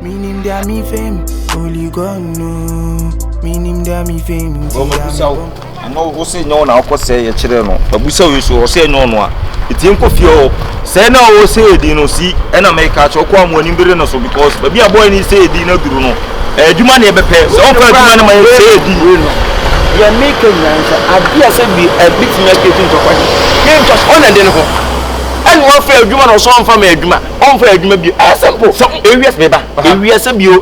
Meaning that me fame, only God know. Meaning that me fame. I know who say no now, because say a children, but we saw you so say no. It's in Confion. Say no, say Dino see, and I make catch or come when in Bibini so because maybe a boy needs say Dino Bruno. Do money ever pay? So, I'm going to say Dino. You're making answer. I guess a bit market into question. You just on and then home. And one fair human or some from a human. On fair human be as simple. Some areas, maybe. Areas of you,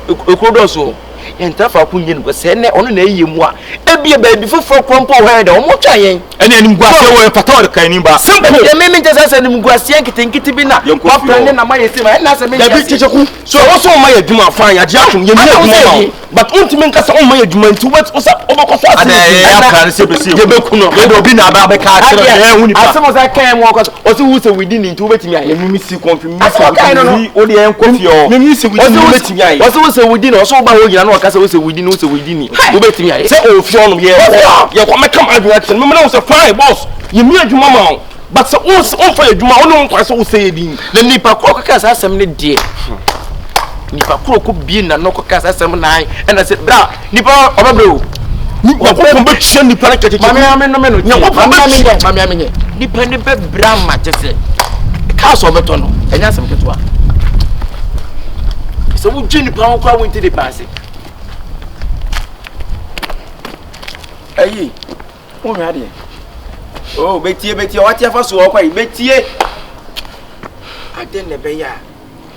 could also. And Tafa Punyan was sent on a year more. And be a baby for crumple head or more trying. And then go away for Todd Canimba. Somebody, the men just as a Guasian think it be not. Young Confion and my Kyekyeku. So also my Duma fire, Jackson, you know, but ultimately, because all my judgment to what's over Confion. I can't say, you will be not about the car. As soon as I can walk, also who's within into waiting. I miss you, Confion. I don't know. Only I am Confion. Also within, also by what you know, within, wait me. Say, oh, Fiona, yeah, you come out direction. Remember, was a fine boss. You mean your mama. But so also for your Juma, I so say, the Nipa Crocus has some day. Nipa Croco being a no cocas as some night, and I said, Bra, Nipa, or blue. Nipa conviction, the planet, Mammy, depending on Brown Majesty. Castle Beton, and that's some good one. So, Jenny Pound went to the passage. Aye, oh, Maddie. Oh, Betty, what you have so quite Betty. I didn't be ya.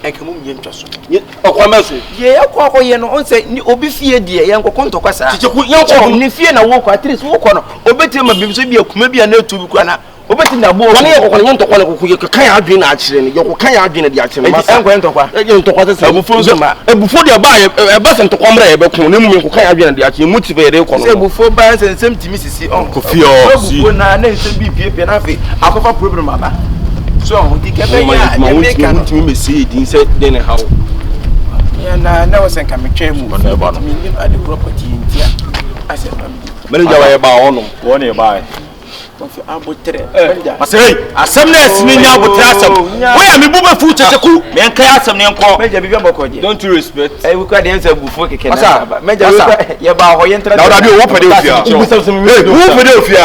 I come on, you trust. Oh, come on, yeah, Quaco, you know, say, Obifia, dear, young Conto Casa. You fear and walk at least walk on. Obey my baby, maybe a note to Bucana. Obey the boy, I want to call you can't be actually. You can't be the action. I'm going to what is before they buy a button to come there, but you can't be the action motivated. Before bands and same to Mrs. Confion, I have a problem, Mama. So, you can make see it inside then how. And I never sent a machine at the property in here. I said, Many about one nearby. I say, a sumness in your potassium. Where am I food to cook? Man, some name called Major Bibini. Don't you respect? I will quite answer before you can. Major, you're about Oriental. Now, I do open Philadelphia.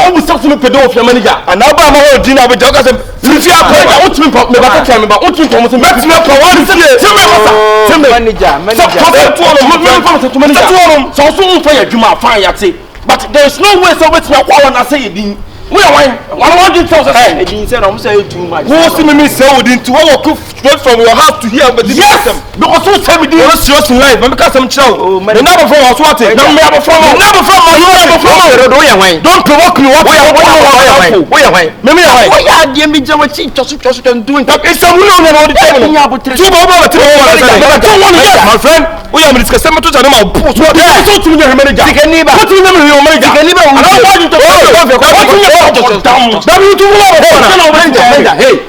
Who was something Philadelphia manager? And now I'm all dinner with Douglas and Philadelphia. I want to pop me back time about what you promise to make me up for one. Tell me, manager, so soon for your Juma fire. But there's no way so much I say it. We are one you tell us. I said, I'm saying too much. Who see me say within 2 hours straight from your house to here, but yes, because so tell me this is in life, because I'm chill. Never from us what it. Never from don't provoke me. What away. Maybe I give me just can do it. It's a woman on the table. My friend, we are discussing to them about put what to the manager. You can never put in them your manager. You can never want you to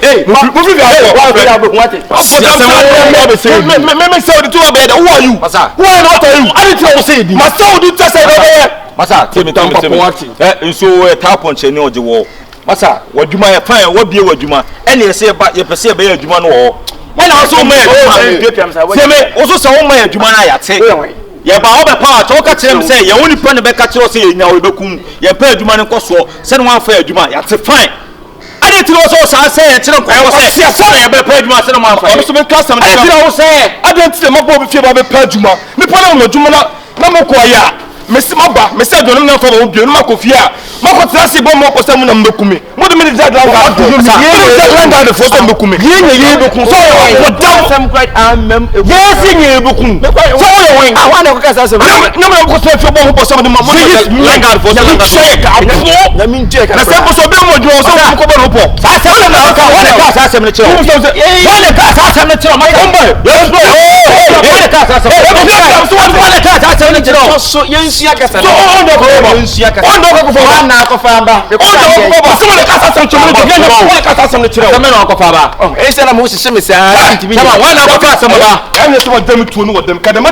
Hey, who are you? Who are not you? I didn't say it. My soul did just say Masa, tell me, so a tap on Chenny or the wall. Masa, what you might find, what be what you might, and you say about your perceive by a Juman or when I also made also saw my Jumana at say. Ya ba oba pa to ka kire me say ya woni pa ne be ka kire say nya we bekum ya pa adwuma ne koso se ne wan fa adwuma ya te fine ade tiro so sa say ya kire ko say ya be pa adwuma se ne wan fa so be ka sam ne tiro say ade tire mo bo be fie ba be pa adwuma me pa na mo adwuma na mo ko ya me se maba me se adwuma na fa bo bi no makofia mako trase bo mo ko sam na mbekumi mo de me da da wa ye de fo so mbekumi ye bekum so ya sam quite am yes ye bekum so ya I want to cast us. No, because if you want to some of the money, like God for some check. I mean, check. I said, so be more you also come up. I tell you now, what the cast has some nature. What the cast has some nature. My number. Yes, bro. What the cast has some nature. What the cast has some nature. So you see, I guess. So on the go. You see, I guess. On the go for one now, Famba. On the go. Some of the cast has some nature. What the cast has some nature. Some men are Famba. Oh, it's a most similar. Come on, one now, cast some of that. I'm just want them to know them. Can they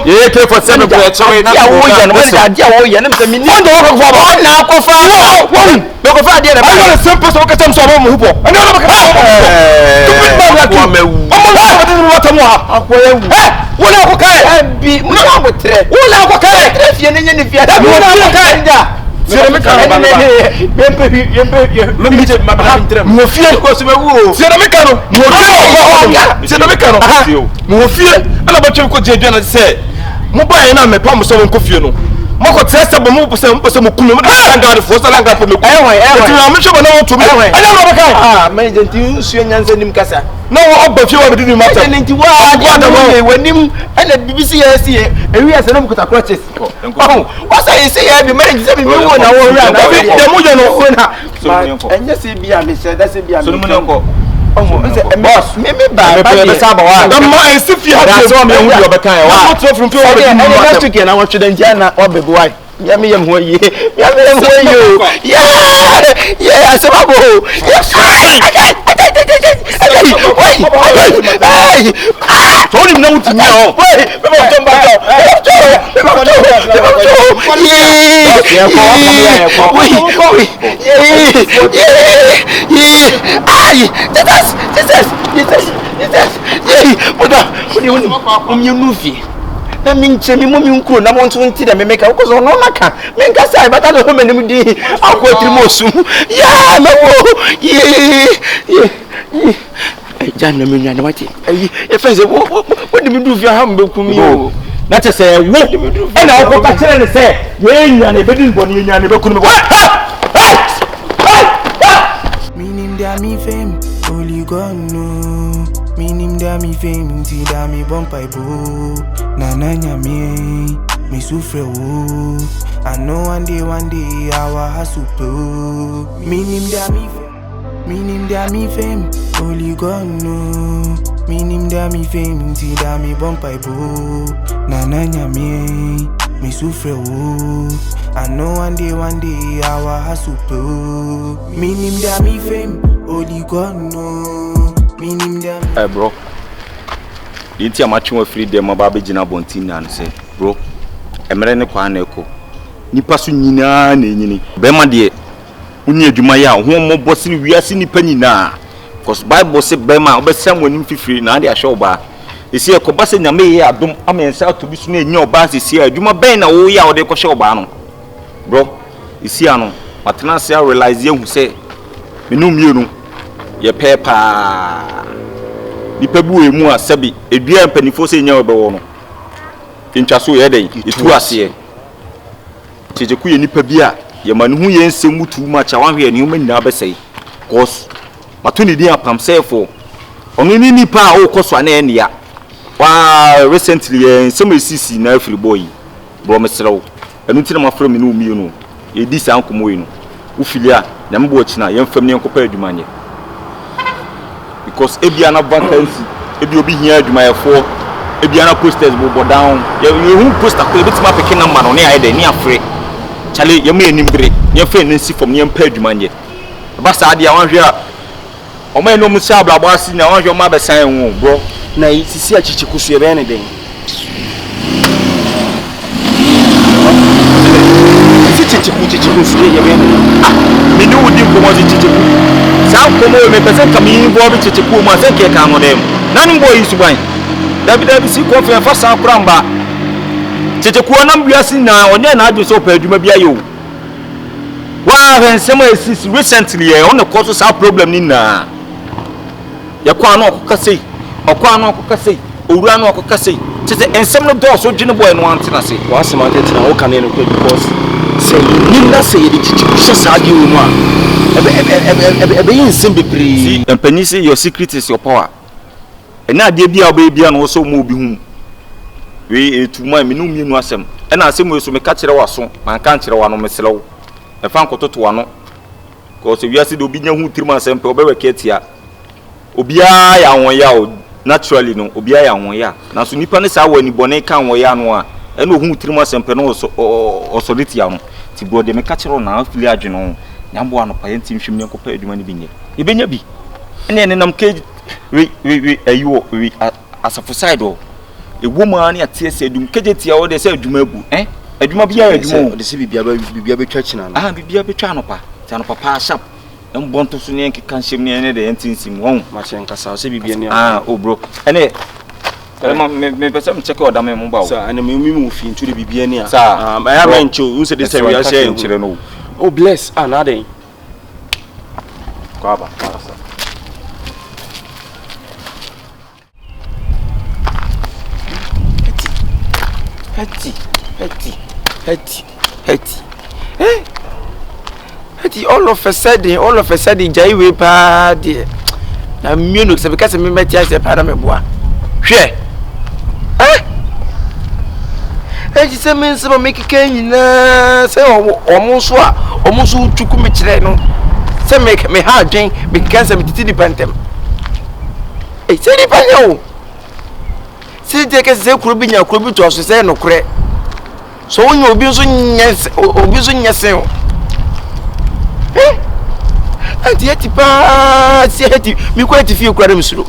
yeah, take for 7 minutes. I I'm akoya wu wona ko kai bi mo na botre wona ko kai fie ne nye ne fie da wona ko kai sere me kan ba mo fie ko so be wu sere me kan mo fie ala ba twe ko jeje na se mo ba yin na me pa mo so ko fie no mo ko tresa bo mo pese mo kuno mo da ngade fo sala ngade fo me ku ti na me shoba na wo to me ala ma ba kai me jenti nsuo nyansa nim kasa na wo oba fie wa be di mata nti wa da mo wanim ana BBC yesi ewi ase na mo kuta crutches o sa yesi ya bi mari se bi mi wo na wo ri ana de mo je no na enye se bi a me se da se bi a me so mo nko boss me ba be saba wa da ma en si fie ha so me hu di obekan wa mo tro from fie wa be di mata next week na wo twede ntia na wo bebe wai ya me yem ho ye ya me yem ho ye yeah asebabo Tony na wuti mi o. Be mo jomba na minche mi momi nko na mo nto nti da me meka ko so no maka me nka sai bata do ho manim di akwa trimosu ya na wo jan na me nwa na wati e fense wo di mi du fi ha mbe kumi o na te se wo e na wo ka kire ne se ye nya ne be din boni nya ne be kunu me Meaning that me fame, only God know. Meaning that me fame, see that me bump by boo. Na na nya me sufre wo. I know one day our hustle pro. Meaning that me fame, only God know. Meaning that me fame, see that me bump by boo. Na na nya me sufre wo. I know one day our hustle pro. Meaning that me fame, only God know. Meaning that hey bro, yinti amachi wa free dem aba begina bontin na say bro emere ne kwa na eko nipa so nyina na enyini be ma de unye adwuma ya ho mo bosiri wiase nipa nyina cause bible say be ma obesam wanim fifiri na de ahwe oba esi ekoba se nyame ye adom amensa to bi so na enye oba sesi adwuma ben na wo ya ode ko hwe oba no bro esi ano matena se realize yehu say menu mienu ye pepa nipa bu emu asabi edua mpanifo se nya obewo no ntwaso ye den etu ase Kyekyeku ye nipa bi a ye manu hu ye nsem tu ma cha wan hwe ne huma nyina besai cause mato ne din apam sefo onu ni nipa a wo koso na enia wa recently ye nsem esisi na afiri boy bro mesrew enu tina mafro me no mi no ye di san komo yi no wo filia na mbo ochina ye mfam ne nkopa adwumanye because ebiana vacancy ebi obi hia adwumayefo ebiana posters bo down ye hu poster ko ebitima peke na ma no ne ayede ne afre chale ye ma enimbre ye fe ne si fom ye mpa adwumanye ba sa ade a wanhwe a o ma eno mu sha ablabo asi na wanhwe o ma besan hu bro na sisi a Kyekyeku so ye be ne den Kyekyeku so ye be ne me do wudi ko mo Kyekyeku sa ko mo me pese kam yin bo be Kyekyeku mo ase ke kan no dem nanu boy yi suban dabi si Confion fa san kuramba Kyekyeku onam biasi na onye na adu so pa adwuma bia yo wa hensem esisi recently e on the cause sa problem ni na ya kwa no okokasei okwa no okokasei owura no okokasei tete ensem no do so dwene boy no antena se wa sema tete na wo kan ne no because say ni na say the Kyekyeku she sa agi wo mu a ebe yin sim bebre empani say your secret is your power ena ade bia obebia no so mo obi hu we etuma me no mienu asem ena asem eso me ka kire waso man ka kire wa no meselew e fa nkototo wa no ko se wiase de obi nya hu tirima asem pe obewe ketia obia ya won ya o naturally no obia ya won ya na so nipa ne sa wani bone kan won ya no a ena hu tirima asem pe no so litia no ti bro de me ka kire na afili adweno nyambo ano pa yenti nhwem ne kopa adwuma ne binye ebenya bi ene ne nam ke we ayo we asafo side o ewoma ne atiese adum kejetia wo de se adwuma agu adwuma bia adwuma de se bibia betwa china no bibia betwa no pa ti ano papa sharp mbonto so ne nkeka nhyem ne de yenti nsim won ma che nkasa se bibia ne o bro ene me person check order me mo ba. Sir, and me move into the Bibini. Sir, I have mentioned who said this area share. Oh bless another. Kwaba. Hetty. Hetty, all of a sudden, Jay we pa dear. Now, Munich, because me met you as a paramebois. Share. Hetty, some men some make a cane, say almost to commit. Some make me hard drink because I'm independent. It's independent. See, take a say could be your club to us, say no credit. So when you abusing yourself, and yet, me quite a few crimes through.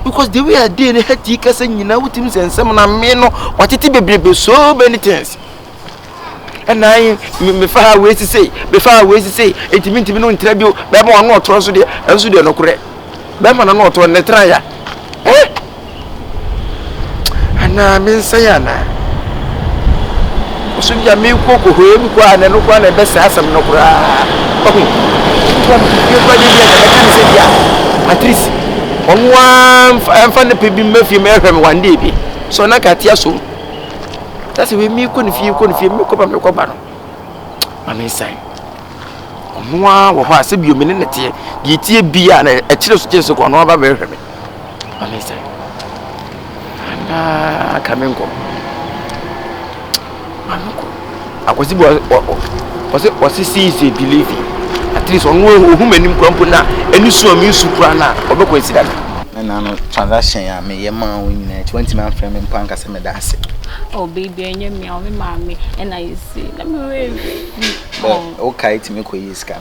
Because the way I did, I had to you know, with him and someone I mean, what it be so many things. And I, before I wait to say, it means to be no interview, Bama, I'm not trusted, else you no correct. Bama, I'm not on the trial. And I mean, Sayana. So you may cook who and no one a best as some no cry. At least on one and find the baby Murphy Merham one day. So not at Yasu. That's the way me couldn't feel me come up a I'm inside. On one or what you mean in the tea, the tea be a chill just on over Merham. I'm inside. And come and go. I was he believing. At least on whom any company and you saw me suprana or coincidence. And I'm transaction. I may a man 20 man frame in Pankas and Medasi. Oh, baby, and you meow me, mammy, and I see. Let me okay to make you scam.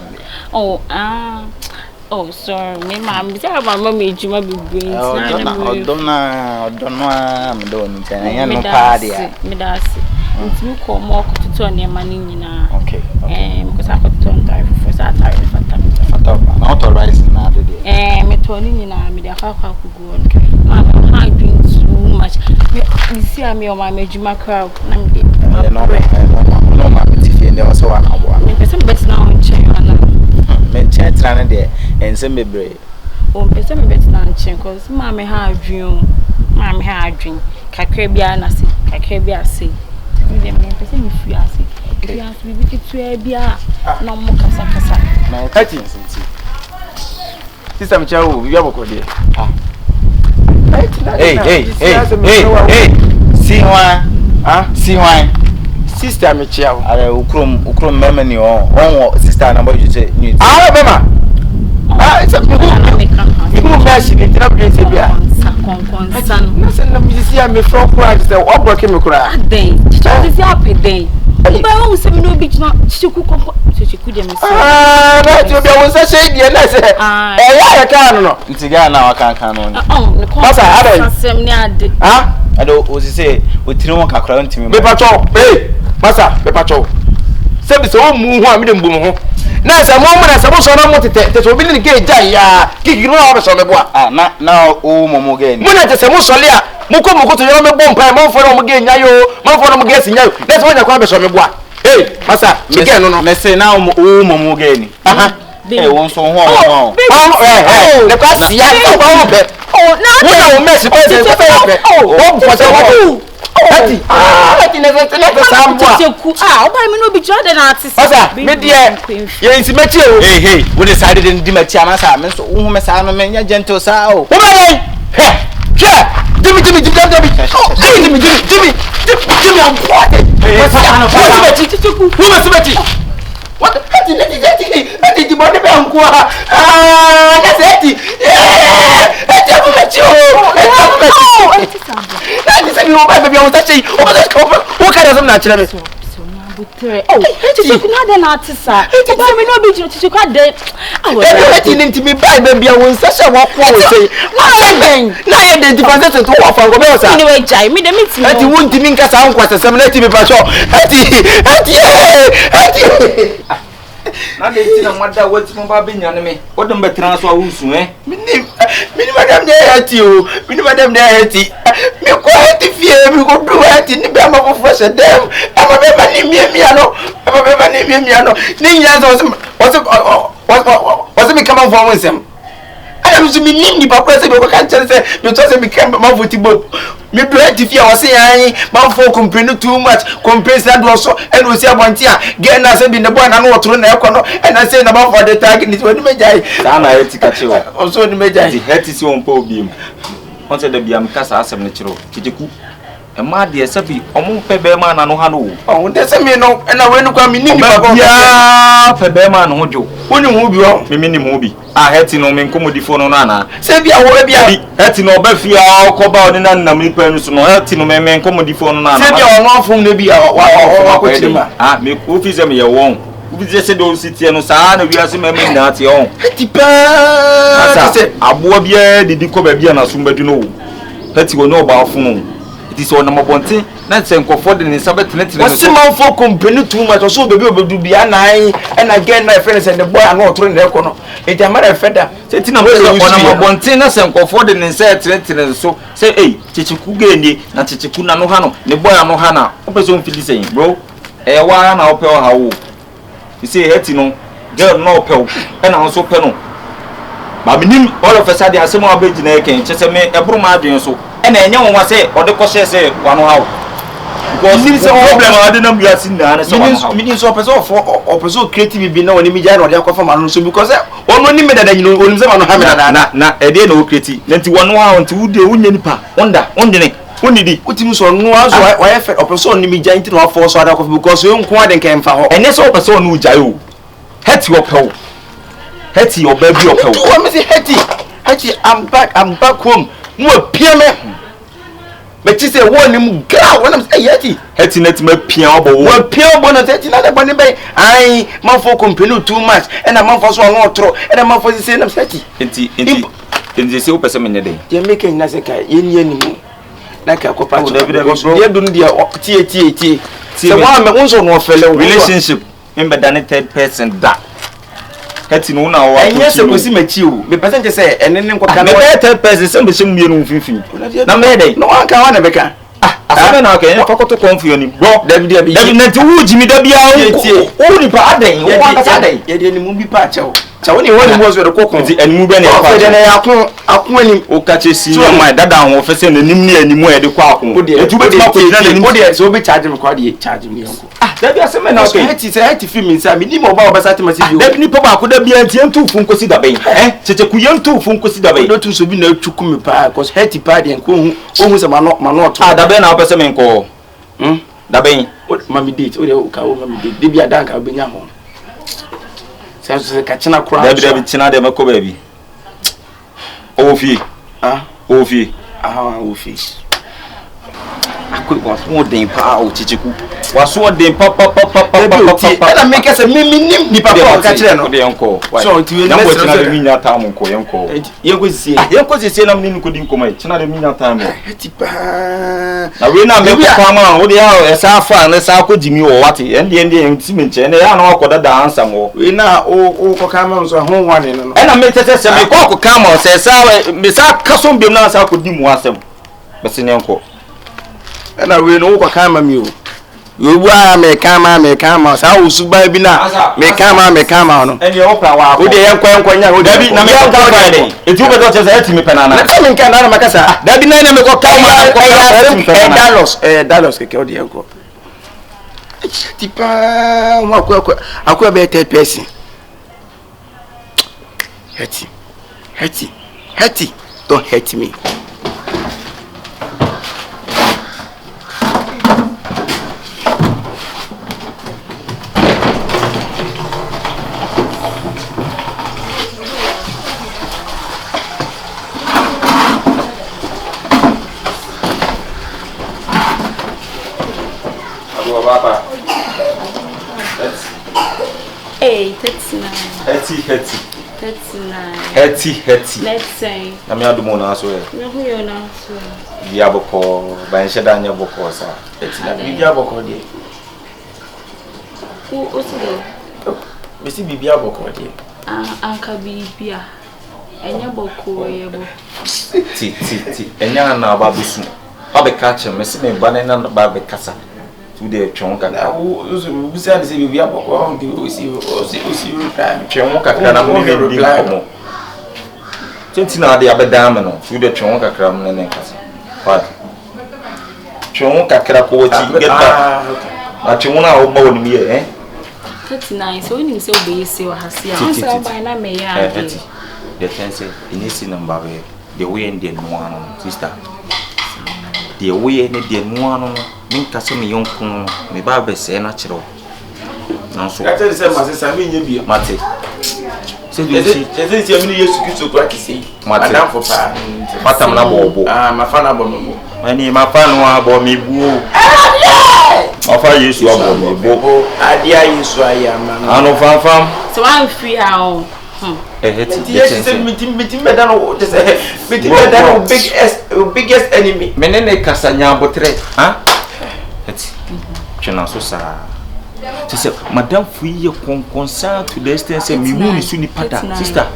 Oh, sorry, me, mammy, tell my mommy, you might be green. Don't know, I'm doing it. I am no party. Medasi. You call more to turn your money in. Okay. Because I could turn time for Saturday. Not authorizing now. Me turning in a media how could go on. I'm doing too much. You see, I'm your mammy, Jima crowd. I'm no, mammy, and there was one hour. Some bets now in China. Men chatting there and send me brave. Oh, some bets now in China because mammy had dream. Mammy had dream. Kakrebia, Kakrebia, say. If you ask it, you have to be to no more casa. My cutting. Sister Michael, you have a code. Hey, see why? See why? Sister Michael, I will memory or sister number you say. Bema. It's a you machine in the Nothing, you see, I'm a frog price, the working me cry. Then, this happy day. But I always say no bitch not she could come so she couldn't miss. That will be a shady and I said, I can't. It's a guy now I can't on. What's I don't was say with 3 1 crowd to me. Patrol, hey, Massa, Patrol. Say this old moon, I mean, boom. Now, some woman I suppose I want to take this will be the gate. Kick you out of the bois. Now, oh, Momo again. When I just say Mussolia, Mukomo go to your bomb, more for them again, Yayo, more for them against you. That's why I call the summer bois. Hey, Massa, again, no, let's say now, oh, Momo again. Hey, one so long. Oh, the class, yeah, oh, now, mess it. Oh, what's up? I never buy me no be than artist. Hey, we decided in Dimatiama, so whom a salmon, gentle sow. Jimmy, what the money bank? Na de ti na mada wati mo ba benya ne me. Wo dem betra so awusu Mini madam de hati o. Mini madam de hati. Me ko hati fie me ko do hati ni be ma fofo se dem. Ama be ba ni mia no. Ama be ba ni mia no. Ni nya so was me come from wisdom. I am to me ni papa se be ko kan chere se me to se me kan ma voti bo. Me do hati fie o se yan ma fo complain too much. Complain that do so and we see abonti a get na se bi ne boy na no otro na ekono and I say na ba for the tag ni we me jai. Sa na hati ka chewa. Also ni me jai. Di hati si on pa obi mu. On se da bia me kasa asem ne chiro. Kyekyeku. E ma de se bi omo pe be ma na no ha no. Oh, de se me no na we no kwa me ni papa. Ya pe be ma no hojo. Woni hu bi o. Me ni mu bi. Ah hati no me nkomodifo no na na. Se bia wo bia. Hati no ba fia okoba oni na nam ni pa nu so no hati no me nkomodifo no na na. Se bia wo afun ne bia wa ko chima. Ah me office me ye won. Ubi se do sitie no saa na wiase me me na ate on. Hati pa. Se aboa bia didi ko ba bia na so mbadu no. Hati wo no ba afun. It is on mabonte na se nkofo de ne sabetene tene. What's man for company too much so baby obedu bia nan and again my friends and the boy are not throwing their corner. It am a feather. Se tina mo on mabonte na se nkofo de ne se tene so say Kyekyeku gani na Kyekyeku na no ha no ne boy no ha na opeso mfili say bro wa na ope o ha wo. You say heti no girl no ope o e na so pe no. Ba minim all of a sudden asemo abegina eken chese me ebro ma adwen so e na enye won say ode ko share say wano ha because this problem ade na biasi na so wano ha meaning so person creative bi na woni mi jai na ode akofa ma no so because ono ni me dada nyino onim se ma no ha me dada na ede na o creative nti wano ha nti wude wunya nipa ondene onidi utim so no aso wa ye fe person ni mi jai nti na afo so ada akofa because we nko ade nkan fa ho enye so person no jai o heti opew heti your baby opew do me say heti I'm back home mo pia me ti say won ni mu gra won am say heti net ma pia obo wo pia obo na heti na de boni be ai man for company too much and man for so won otro and man for say na heti enti say o pese me nyede je make na say kai ye ni animu na ka ko pa ye dun dia tie say wa me unso no fele relationship in be done third person that heti no na wa enye se kosi machi o me percent say ene ne nko ka na third person se me se mienu mfimfini na me dey no anka wa na beka asana na okay fakoto Confion ni bro David na ti wu jimi da bia o ni pa aden o wa ka aden ye de ni mu bi pa chewo chewo ni woni mo so de kokon ti animu be na pa de na akon ani o ka che si my dada ho fe se na nim ni animu e de kwa akon etu be ma ko na ni o de so be charge me kwa de charge me yanko da bia se me na okay heti film nsa me ni mo ba obasa te masi bi da bi ni pa ba ko da bia nti entu fu nkosi da ben Kyekyeku yentu fu nkosi da ben do tu so bi na atwuku me pa cause heti pa de nko hu se ma no to da ben na opese me nko da ben mami date o de ka o mami date de bia dan ka obenya ho se ka china kura da bi china de mako ba bi o fi o fi o fi akwe waso den pa o Kyekyeku waso den pa na make say me nim ni papa ka kire no de yanko so ti we na mo china de minya ta mo ko yanko yanko sie na mni ko din ko mai china de minya ta mo ti pa na we na me ko kwa ma o de ya esa fa na sa ko jimi wo wate ende ti me nche na ya na ko da ansa mo we na o ko ka ma so ho wane no na me tete se me ko ka ma se sa me sa kaso mbem na sa ko di mu asem bese ne yanko na we no ko ka ma mi o yobu a me kama sa usuba bi na me kama no ene o pra wa o de yenko nya o dabi na me ko ka ba de eti o be do chese eti me penana na me kan na makasa dabi na me ko kama dalos ke o de yenko tipa mo akwa be third person heti don't hate me. Papa. Hey, 39. Heti. Let's say. Na me adumo na so e. Me hu yo na so. Bia boko, ba nche da nya boko sa. Heti na bia boko de. O so do. We see Bibia Boko there. Anka Bibia. Enya Boko yebo. Ti. Enya na babusu. Ba catch me see me banana na ba be kasa. Tu de twon Na wo say Bibia Boko o see reply. Twon kakra na mo be reply mo. Tenti na de abeda me no. Tu de twon kakra mo ne kasa. What? Twon kakra ko ti get back. Na twon na wo ba woni me eh. 39 so when you say obey say wa hase a so by na me ya the tense in see number the way in the no sister the way in the no min ka se me yonkun me ba be se na kire na so I tell you say my sister me nya bia mate se do see me Yesu Kristo kwa kisi madam for pa fatam na bobo ma fa na bobo ani ma fa no abo me buo Ofa Yesu abo me bo adia Yesu ayama ano fam so I'm free how heti yes say meeting better no just meeting better no biggest enemy menene kasanya botre ha heti chena so sa say madam free konkonsa to the extent say me mu ni su ni pada sister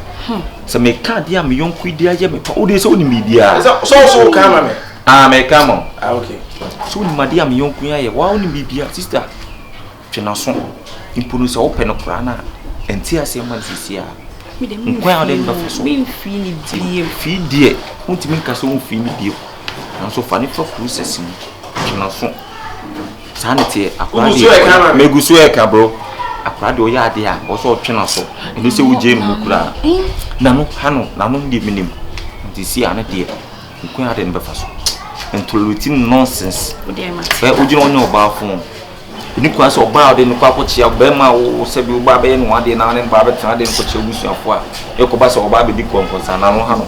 so me card ya me yonku dia je me pa o de so ni media so come me me come okay so ni madia me yonku ya ye wa o ni bibia sister chena so impunu se open no kra enti ase man sisia nkwa ade ndo so me free ni die free die untimi nka so free ni die na so fa ni for process ni chena so sanity akwade megusu e ka bro akwade o ya ade a o so twena so ene se wuje no mukura na no hano na no ndi minim nti si ane de nkwa ade no befa so entolutin nonsense o de ma be ujino onye oba fun ni kwa so oba ade no kwa ko chia be ma wo se bi oba be no ade na ne ba be tena ade no ko chia busu afo a e ko ba so oba be di konkonsa na no hano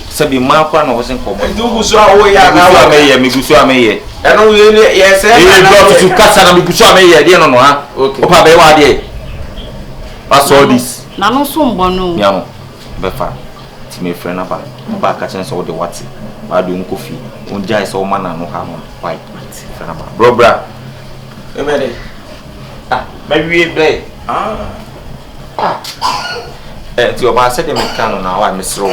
sabi ma kwa na wo sen ko bo ndugusu awo ya na wa meye migusu ameye eno ye se na do to kasa na migusu ameye de no no ha opa be wa de pass all this na no so mbo no ya no be fa ti me friend na ba ka chen so de wati ba do nko fi on jai so ma na no ha no why friend na ba bra emede ma wie ble ti oba se de mekano na wa mesro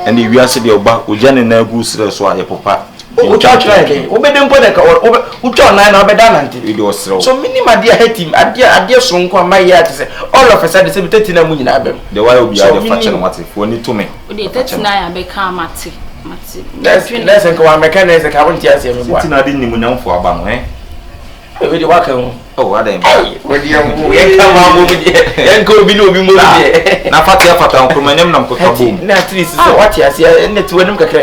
and the wiase de oba ojane na agu sire so aye popa o cha de obede mpo de ka o cha na na obeda nante we do sro so minima dia hetim ade so nko amaye ate se all of a sudden se bitati na mu nyina abem de why obi ade fa chene mate fo ni to me o de 39 abeka mate let's nko wa mechanics ka won ti ase me bo ti na de nimu nyamfo aba no we de waka ho oh ade we de mu ye ka ma mo bi ye nko obi no obi mo bi na fata nkroma nyam nam kotwa bom na trisi so what ya se net wanim kakra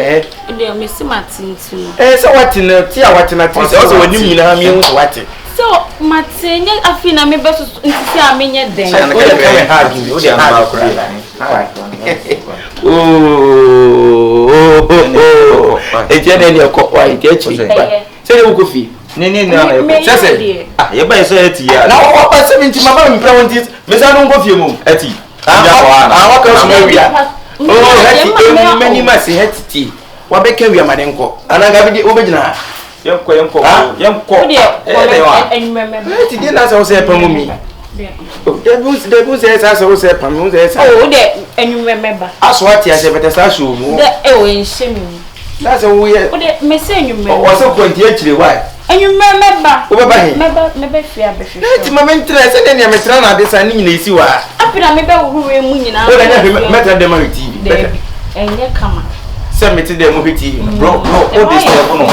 de me si matintu so what na ti a what na trisi so wanim nyina mi hu so what so matenye afina me beso ntisi amenye den o de ka ha bi o de ha ejene ni ko wa itechi se de ko fi ni na sese ye ba se eti ya na o ba 70 mama mi pra wonti me sa no ngo fie mum eti wa ka so mawia heti many masi heti wa be ka wia made nko anaga bi obegina yenko heti di na so se pa mumi de bu se sa so se pa mumi se sa o de enwume meba aso ati ase beta sa show mu de e o enhemi na se wo ye o de me se enwume o so kwanti akire why enwume meba o beba he meba fi abehwe heti mama ntra se de ne metra na de sa ni nyina isi wa apina meba wuwe mu nyina o da nya metra de ma TV de enye kama se meti de mo TV bro o this level no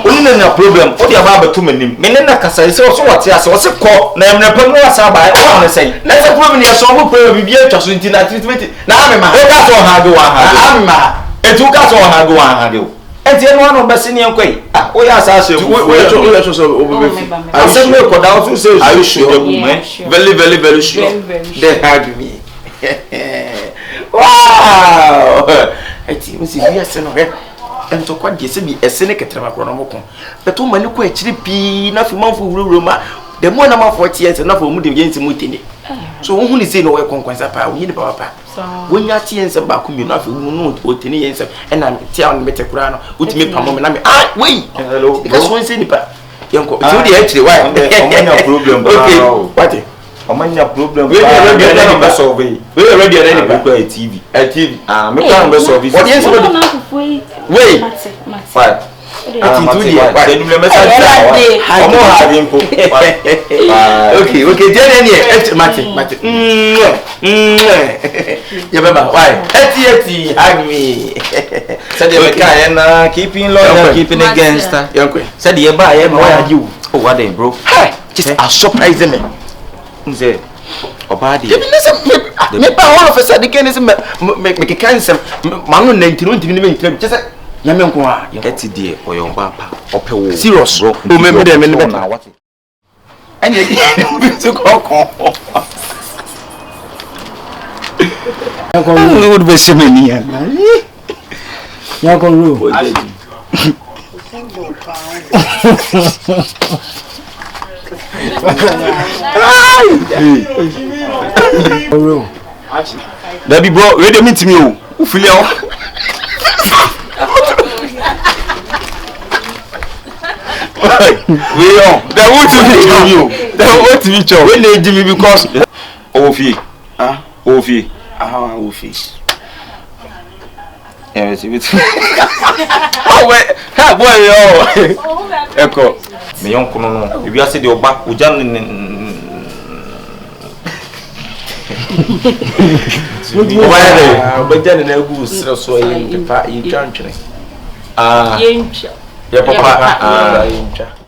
oni na problem o dia ba beto manim me ne na kasa se o so wate ase o se ko na emre pam no asa ba o na sei na se problem ne so mo problem bibia atwa so nti na treatment na amema o ka so ha go ha amema etu ka so ha go ha go enti eno no be se ne enkwai o ya asa se we so o be fi ase me ko da o so say are you sure very sure they had me wow eti musi bia se no he ento kwa de se bi ese ne ketrema kro no moko beto mani ko akiri pi na fi manfo wurowuro ma de mo na mafo tie se na fo mu de yensi mu tini so wo hu ni se no we konkonsa pa wo ni papa wo nya tie yense ba ko mi na fi mu no o tini yense e na tie on mete kura no utimi pamo me na me ah wei hello ka so nse ni pa yenko ti wo de akiri why o mo na problem okay what Omanya problem. We already are solve. We already a TV. A TV. Me can be solve. What is wait. Five. Okay, then any Mate. Yeah, Baba, why? Eti, hug me. Said the Mekana keeping law, keeping against her. Said the Eba, why are you? Oh, what they broke? Hey, just a surprise me. Say, Obadi. Me all of a sudden, can make a cancer. Manu 19 just Yame Nkwa. Eti dear, or your papa, or serious, bro. Remember them in the better. What? And you took all. We would be similar. You're going to rule. That be bro, ready meet me. Who feel you? We are. They want to meet you. They want to meet you. When they do me because Ofi. Ofi. Ofi. Yes, it. Oh wait, boy, oh. Echo. Me uncle no. If you say the oba, ujan But then I go so you can't. Yincha. Yeah, papa.